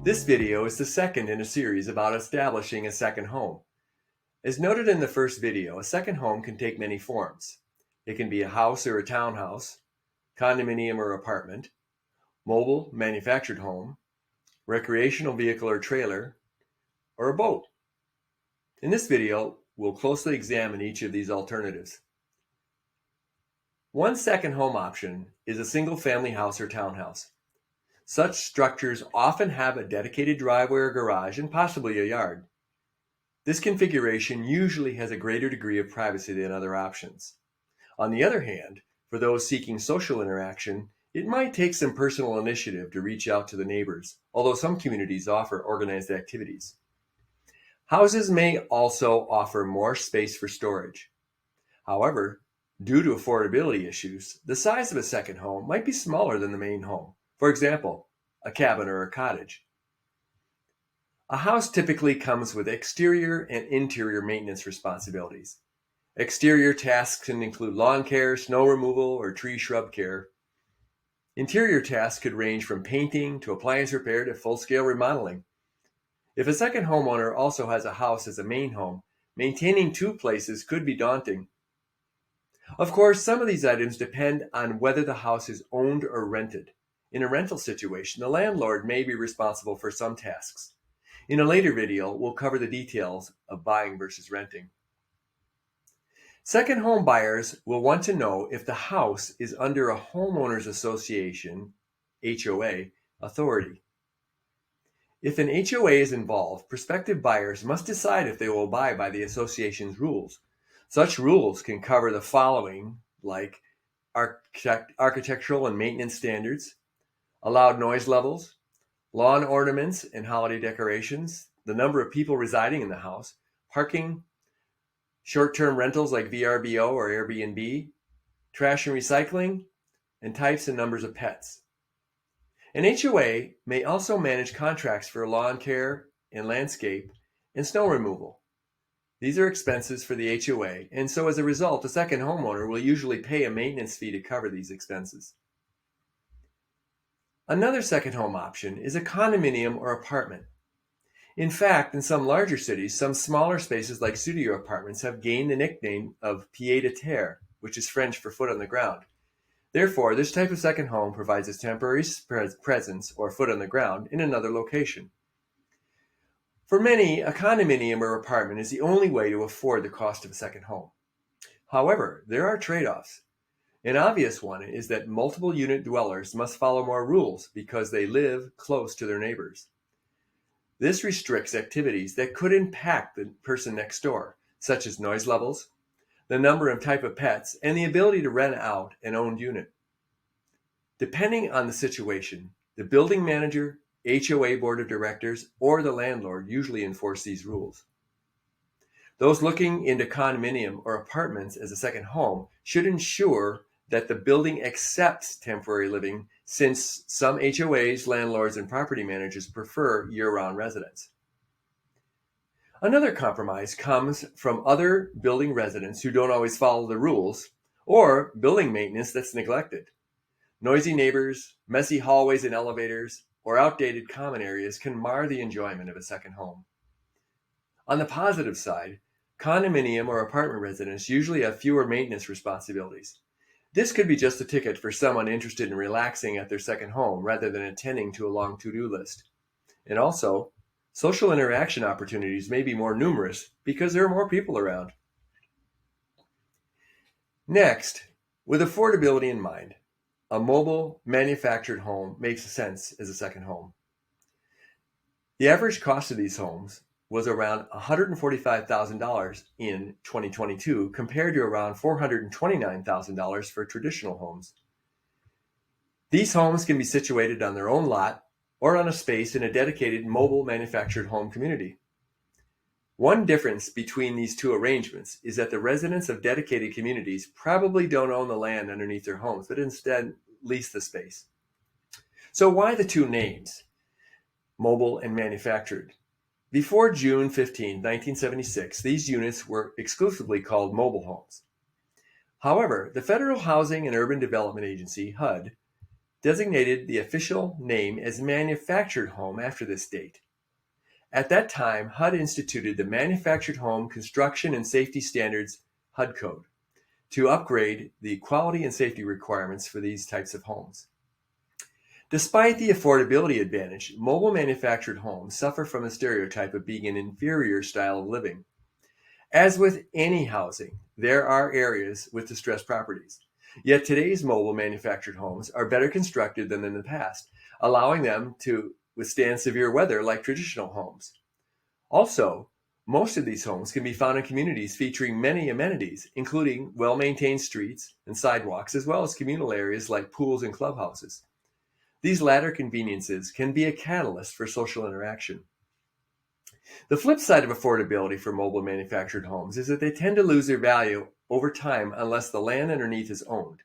This video is the second in a series about establishing a second home. As noted in the first video, a second home can take many forms. It can be a house or a townhouse, condominium or apartment, mobile manufactured home, recreational vehicle or trailer, or a boat. In this video, we'll closely examine each of these alternatives. One second home option is a single-family house or townhouse. Such structures often have a dedicated driveway or garage and possibly a yard. This configuration usually has a greater degree of privacy than other options. On the other hand, for those seeking social interaction, it might take some personal initiative to reach out to the neighbors, although some communities offer organized activities. Houses may also offer more space for storage. However, due to affordability issues, the size of a second home might be smaller than the main home. For example, a cabin or a cottage. A house typically comes with exterior and interior maintenance responsibilities. Exterior tasks can include lawn care, snow removal, or tree shrub care. Interior tasks could range from painting to appliance repair to full-scale remodeling. If a second homeowner also has a house as a main home, maintaining two places could be daunting. Of course, some of these items depend on whether the house is owned or rented. In a rental situation, the landlord may be responsible for some tasks. In a later video, we'll cover the details of buying versus renting. Second home buyers will want to know if the house is under a homeowners association, HOA, authority. If an HOA is involved, prospective buyers must decide if they will abide by the association's rules. Such rules can cover the following, like architectural and maintenance standards, allowed noise levels, lawn ornaments and holiday decorations, the number of people residing in the house, parking, short-term rentals like VRBO or Airbnb, trash and recycling, and types and numbers of pets. An HOA may also manage contracts for lawn care and landscape and snow removal. These are expenses for the HOA, and so as a result, a second homeowner will usually pay a maintenance fee to cover these expenses. Another second home option is a condominium or apartment. In fact, in some larger cities, some smaller spaces like studio apartments have gained the nickname of pied-à-terre, which is French for foot on the ground. Therefore, this type of second home provides a temporary presence or foot on the ground in another location. For many, a condominium or apartment is the only way to afford the cost of a second home. However, there are trade-offs. An obvious one is that multiple unit dwellers must follow more rules because they live close to their neighbors. This restricts activities that could impact the person next door, such as noise levels, the number and type of pets, and the ability to rent out an owned unit. Depending on the situation, the building manager, HOA board of directors, or the landlord usually enforce these rules. Those looking into condominium or apartments as a second home should ensure that the building accepts temporary living, since some HOAs, landlords, and property managers prefer year-round residents. Another compromise comes from other building residents who don't always follow the rules, or building maintenance that's neglected. Noisy neighbors, messy hallways and elevators, or outdated common areas can mar the enjoyment of a second home. On the positive side, condominium or apartment residents usually have fewer maintenance responsibilities. This could be just a ticket for someone interested in relaxing at their second home rather than attending to a long to-do list. And also, social interaction opportunities may be more numerous because there are more people around. Next, with affordability in mind, a mobile manufactured home makes sense as a second home. The average cost of these homes was around $145,000 in 2022 compared to around $429,000 for traditional homes. These homes can be situated on their own lot or on a space in a dedicated mobile manufactured home community. One difference between these two arrangements is that the residents of dedicated communities probably don't own the land underneath their homes, but instead lease the space. So why the two names, mobile and manufactured? Before June 15, 1976, these units were exclusively called mobile homes. However, the Federal Housing and Urban Development Agency, HUD, designated the official name as manufactured home after this date. At that time, HUD instituted the Manufactured Home Construction and Safety Standards HUD Code to upgrade the quality and safety requirements for these types of homes. Despite the affordability advantage, mobile manufactured homes suffer from the stereotype of being an inferior style of living. As with any housing, there are areas with distressed properties. Yet today's mobile manufactured homes are better constructed than in the past, allowing them to withstand severe weather like traditional homes. Also, most of these homes can be found in communities featuring many amenities, including well-maintained streets and sidewalks, as well as communal areas like pools and clubhouses. These latter conveniences can be a catalyst for social interaction. The flip side of affordability for mobile manufactured homes is that they tend to lose their value over time unless the land underneath is owned.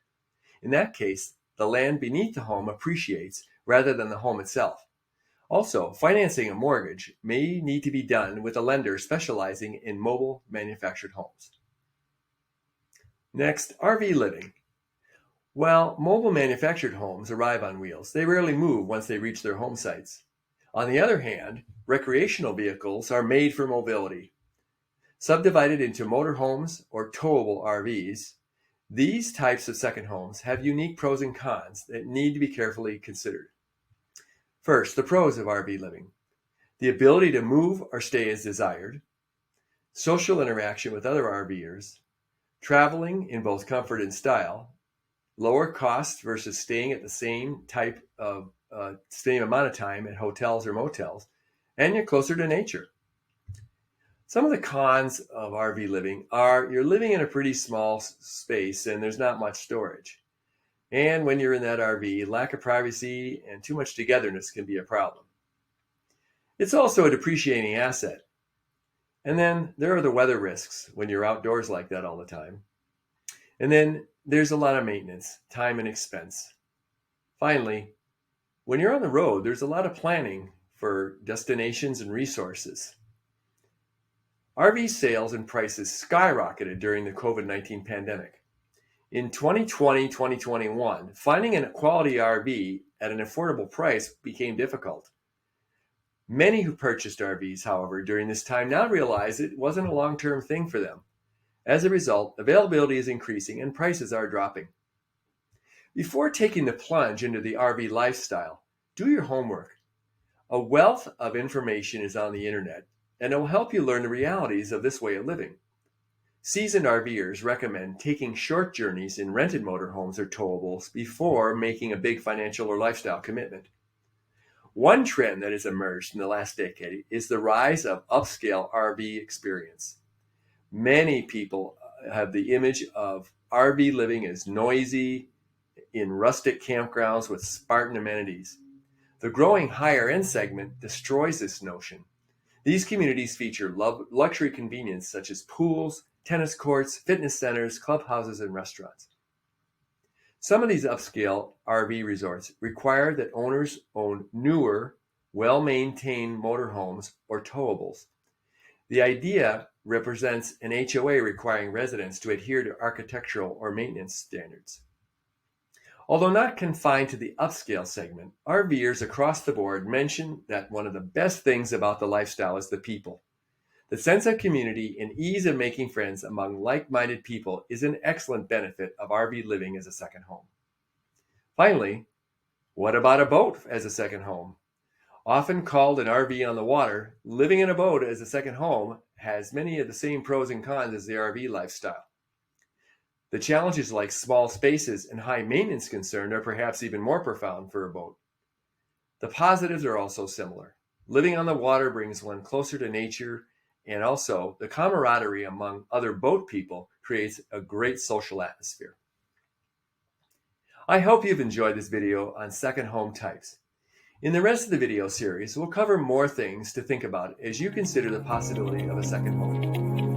In that case, the land beneath the home appreciates rather than the home itself. Also, financing a mortgage may need to be done with a lender specializing in mobile manufactured homes. Next, RV living. While mobile manufactured homes arrive on wheels, they rarely move once they reach their home sites. On the other hand, recreational vehicles are made for mobility. Subdivided into motorhomes or towable RVs, these types of second homes have unique pros and cons that need to be carefully considered. First, the pros of RV living. The ability to move or stay as desired, social interaction with other RVers, traveling in both comfort and style, lower costs versus staying at the same amount of time at hotels or motels, and you're closer to nature. Some of the cons of RV living are you're living in a pretty small space and there's not much storage. And when you're in that RV, lack of privacy and too much togetherness can be a problem. It's also a depreciating asset. And then there are the weather risks when you're outdoors like that all the time. And then there's a lot of maintenance, time and expense. Finally, when you're on the road, there's a lot of planning for destinations and resources. RV sales and prices skyrocketed during the COVID-19 pandemic. In 2020-2021, finding a quality RV at an affordable price became difficult. Many who purchased RVs, however, during this time now realize it wasn't a long-term thing for them. As a result, availability is increasing and prices are dropping. Before taking the plunge into the RV lifestyle, do your homework. A wealth of information is on the internet, and it will help you learn the realities of this way of living. Seasoned RVers recommend taking short journeys in rented motorhomes or towables before making a big financial or lifestyle commitment. One trend that has emerged in the last decade is the rise of upscale RV experience. Many people have the image of RV living as noisy, in rustic campgrounds with Spartan amenities. The growing higher-end segment destroys this notion. These communities feature luxury convenience such as pools, tennis courts, fitness centers, clubhouses, and restaurants. Some of these upscale RV resorts require that owners own newer, well-maintained motorhomes or towables. The idea represents an HOA requiring residents to adhere to architectural or maintenance standards. Although not confined to the upscale segment, RVers across the board mention that one of the best things about the lifestyle is the people. The sense of community and ease of making friends among like-minded people is an excellent benefit of RV living as a second home. Finally, what about a boat as a second home? Often called an RV on the water, living in a boat as a second home has many of the same pros and cons as the RV lifestyle. The challenges like small spaces and high maintenance concern are perhaps even more profound for a boat. The positives are also similar. Living on the water brings one closer to nature, and also the camaraderie among other boat people creates a great social atmosphere. I hope you've enjoyed this video on second home types. In the rest of the video series, we'll cover more things to think about as you consider the possibility of a second home.